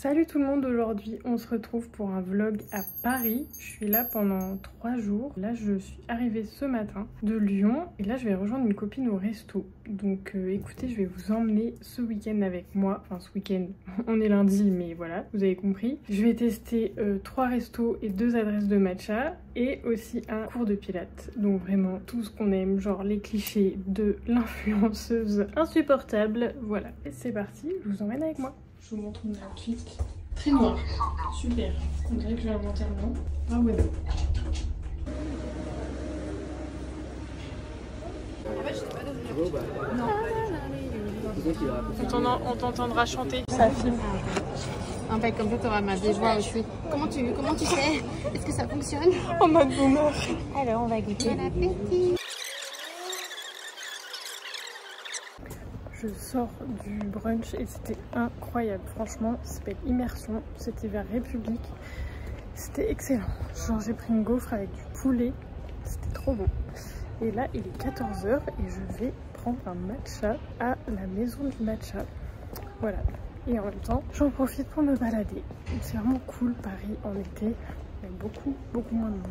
Salut tout le monde, aujourd'hui on se retrouve pour un vlog à Paris. Je suis là pendant 3 jours. Là je suis arrivée ce matin de Lyon et là je vais rejoindre une copine au resto. Donc écoutez, je vais vous emmener ce week-end avec moi. Enfin ce week-end, on est lundi mais voilà, vous avez compris. Je vais tester 3 restos et 2 adresses de matcha et aussi un cours de pilates. Donc vraiment tout ce qu'on aime, genre les clichés de l'influenceuse insupportable. Voilà, et c'est parti, je vous emmène avec moi. Je vous montre mon outfit. Très noir. Super. On dirait que j'ai un enterrement. Ah ouais. On t'entendra chanter. Ça filme. En fait, comme ça, tu auras ma vieille voix aussi. Comment tu sais? Est-ce que ça fonctionne? En mode boomer. Alors, on va goûter. Bon appétit. Je sors du brunch et c'était incroyable. Franchement, ça s'appelle Immersion. C'était vers République. C'était excellent. Genre, j'ai pris une gaufre avec du poulet. C'était trop bon. Et là, il est 14 h et je vais prendre un matcha à la maison du matcha. Voilà. Et en même temps, j'en profite pour me balader. C'est vraiment cool, Paris en été. Il y a beaucoup moins de monde.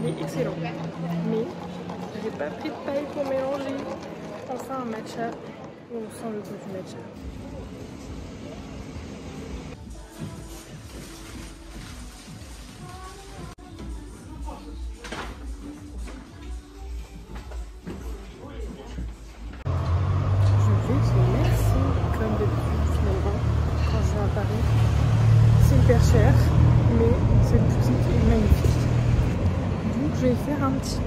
Il est excellent, mais j'ai pas pris de paille pour mélanger. Enfin un matcha où on sent le goût du matcha. Je vais dire merci comme d'habitude finalement quand je viens à Paris. C'est hyper cher, mais cette boutique est magnifique. Donc je vais faire un petit tour.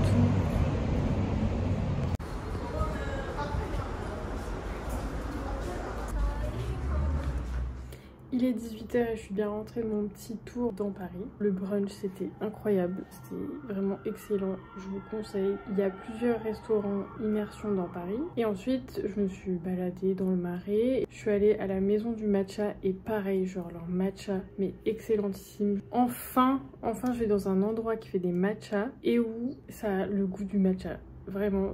Il est 18 h et je suis bien rentrée de mon petit tour dans Paris. Le brunch c'était incroyable, c'était vraiment excellent, je vous conseille. Il y a plusieurs restaurants immersion dans Paris. Et ensuite je me suis baladée dans le Marais. Je suis allée à la maison du matcha et pareil, genre leur matcha mais excellentissime. Enfin je vais dans un endroit qui fait des matchas et où ça a le goût du matcha. Vraiment,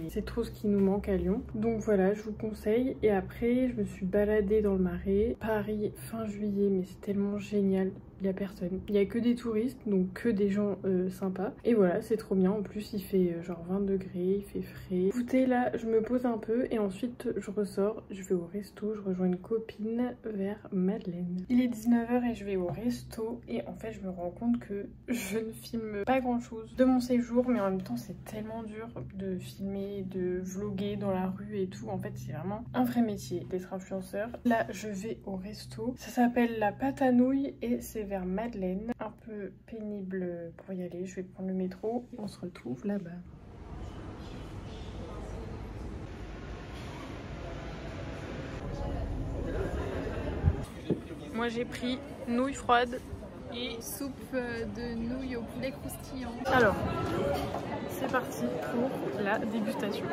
c'est trop ce qui nous manque à Lyon. Donc voilà, je vous conseille. Et après, je me suis baladée dans le Marais. Paris, fin juillet, mais c'est tellement génial. Il n'y a personne. Il n'y a que des touristes, donc que des gens sympas. Et voilà, c'est trop bien. En plus, il fait genre 20 degrés, il fait frais. Écoutez, là, je me pose un peu et ensuite, je ressors. Je vais au resto, je rejoins une copine vers Madeleine. Il est 19 h et je vais au resto. Et en fait, je me rends compte que je ne filme pas grand-chose de mon séjour. Mais en même temps, c'est tellement dur de filmer, de vlogger dans la rue et tout. En fait, c'est vraiment un vrai métier d'être influenceur. Là, je vais au resto. Ça s'appelle la pâte à nouilles et c'est vers Madeleine. Un peu pénible pour y aller. Je vais prendre le métro et on se retrouve là-bas. Moi, j'ai pris nouilles froides Et soupe de nouilles au poulet croustillant. Alors, c'est parti pour la dégustation.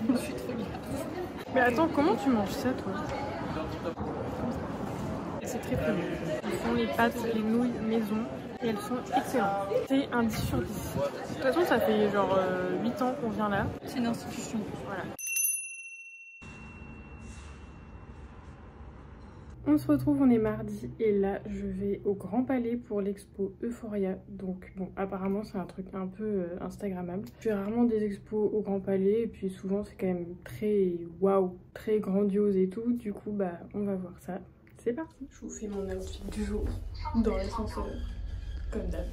Je suis trop bien. Mais attends, comment tu manges ça, toi? C'est très peu. Ils font les pâtes, les nouilles maison et elles sont excellentes. C'est un 10 sur 10. De toute façon, ça fait genre 8 ans qu'on vient là. C'est une institution. Voilà. On se retrouve, on est mardi et là je vais au Grand Palais pour l'expo Euphoria. Donc bon, apparemment c'est un truc un peu instagrammable. Je fais rarement des expos au Grand Palais et puis souvent c'est quand même très waouh, très grandiose et tout. Du coup bah on va voir ça. C'est parti. Je vous fais mon outfit du jour dans l'ascenseur comme d'hab.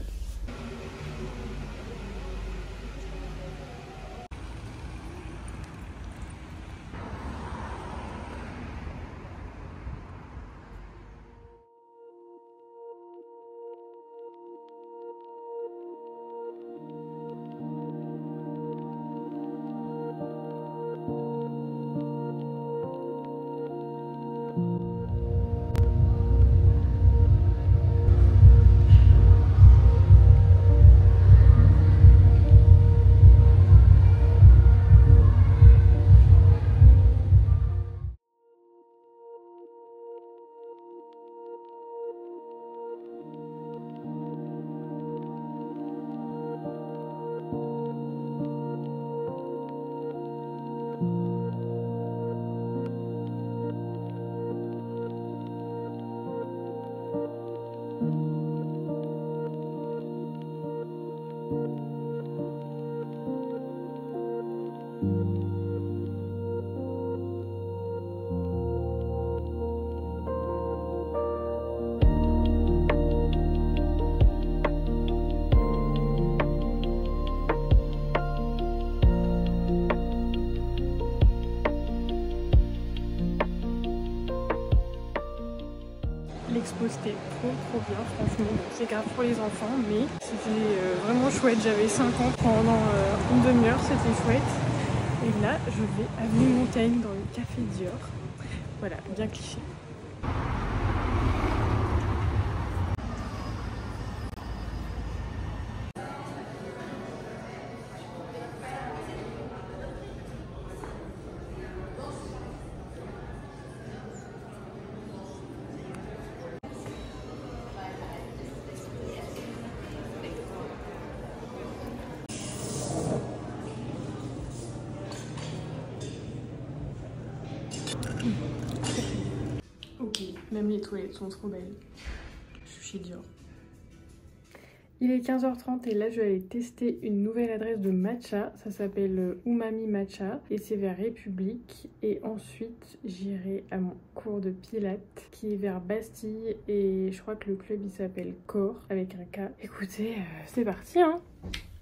L'expo c'était trop bien franchement. Bon, c'est grave pour les enfants mais c'était vraiment chouette. J'avais 5 ans pendant une demi-heure, c'était chouette. Et là je vais avenue Montaigne dans le café Dior. Voilà, bien cliché. Ok, même les toilettes sont trop belles. Je suis chez Dior. Il est 15h30 et là je vais aller tester une nouvelle adresse de matcha. Ça s'appelle Umami Matcha et c'est vers République. Et ensuite j'irai à mon cours de pilates qui est vers Bastille et je crois que le club il s'appelle Corps avec un K. Écoutez, c'est parti hein.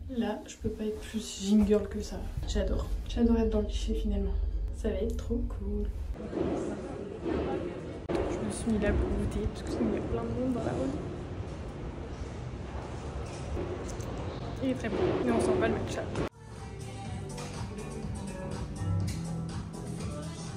Là je peux pas être plus gym girl que ça. J'adore. J'adore être dans le cliché finalement. Ça va être trop cool. Je me suis mis là pour goûter parce que sinon il y a plein de monde dans la rue. Il est très bon, mais on sent pas le matcha.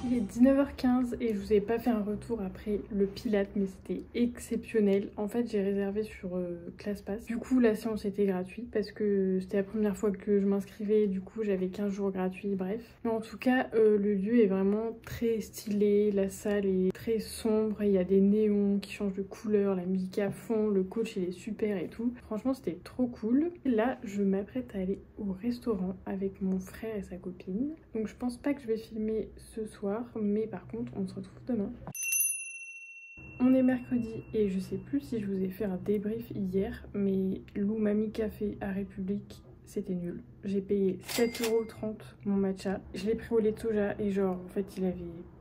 Il est 19h15 et je vous ai pas fait un retour après le Pilates mais c'était exceptionnel. En fait j'ai réservé sur ClassPass. Du coup la séance était gratuite parce que c'était la première fois que je m'inscrivais. Du coup j'avais 15 jours gratuits, bref. Mais en tout cas le lieu est vraiment très stylé. La salle est très sombre. Il y a des néons qui changent de couleur, la musique à fond, le coach il est super et tout. Franchement c'était trop cool. Et là je m'apprête à aller au restaurant avec mon frère et sa copine. Donc je pense pas que je vais filmer ce soir. Mais par contre on se retrouve demain. On est mercredi et je sais plus si je vous ai fait un débrief hier, mais l'Umami Café à République c'était nul. J'ai payé 7,30 € mon matcha. Je l'ai pris au lait de soja et genre en fait il avait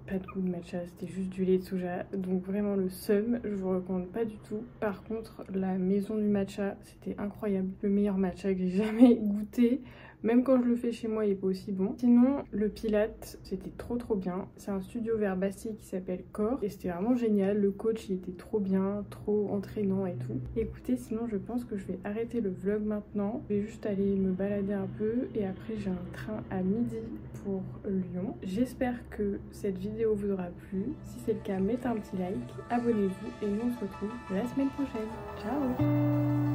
pas de goût de matcha, c'était juste du lait de soja. Donc vraiment le seum, je vous recommande pas du tout. Par contre la maison du matcha c'était incroyable. Le meilleur matcha que j'ai jamais goûté. Même quand je le fais chez moi, il est pas aussi bon. Sinon, le Pilates, c'était trop bien. C'est un studio vers Bastille qui s'appelle Corps. Et c'était vraiment génial. Le coach, il était trop bien, trop entraînant et tout. Écoutez, sinon, je pense que je vais arrêter le vlog maintenant. Je vais juste aller me balader un peu. Et après, j'ai un train à midi pour Lyon. J'espère que cette vidéo vous aura plu. Si c'est le cas, mettez un petit like, abonnez-vous. Et nous, on se retrouve la semaine prochaine. Ciao!